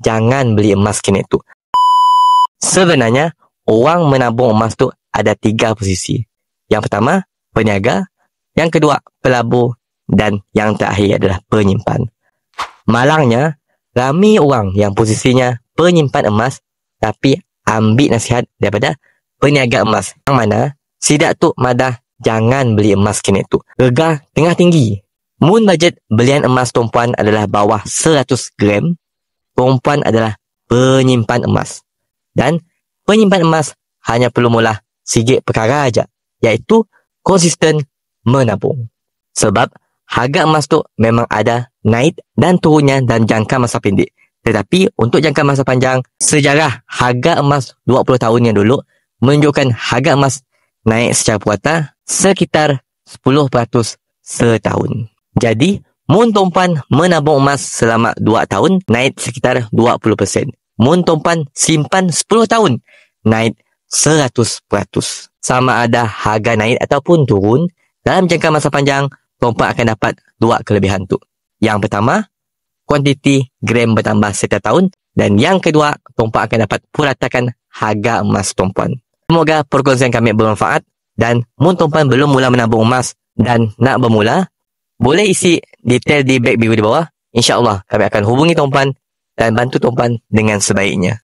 jangan beli emas kini tu. Sebenarnya, orang menabung emas tu ada 3 posisi. Yang pertama, peniaga. Yang kedua, pelabur. Dan yang terakhir adalah penyimpan. Malangnya, ramai orang yang posisinya penyimpan emas tapi ambil nasihat daripada peniaga emas. Yang mana, sidak tu madah jangan beli emas kini tu. Harga tengah tinggi. Mun bajet belian emas tumpuan adalah bawah 100 gram, tumpuan adalah penyimpan emas. Dan penyimpan emas hanya perlu mula sikit perkara aja, iaitu konsisten menabung. Sebab harga emas tu memang ada naik dan turunnya dalam jangka masa pendek. Tetapi untuk jangka masa panjang, sejarah harga emas 20 tahun yang dulu menunjukkan harga emas naik secara puata sekitar 10% setahun. Jadi, mun tumpuan menabung emas selama 2 tahun, naik sekitar 20%. Mun tumpuan simpan 10 tahun, naik 100%. Sama ada harga naik ataupun turun, dalam jangka masa panjang, tumpuan akan dapat 2 kelebihan tu. Yang pertama, kuantiti gram bertambah setiap tahun. Dan yang kedua, tumpuan akan dapat puratakan harga emas tumpuan. Semoga perkongsian kami bermanfaat. Dan mun tumpuan belum mula menabung emas dan nak bermula, boleh isi detail di back biru di bawah. InsyaAllah kami akan hubungi tumpuan dan bantu tumpuan dengan sebaiknya.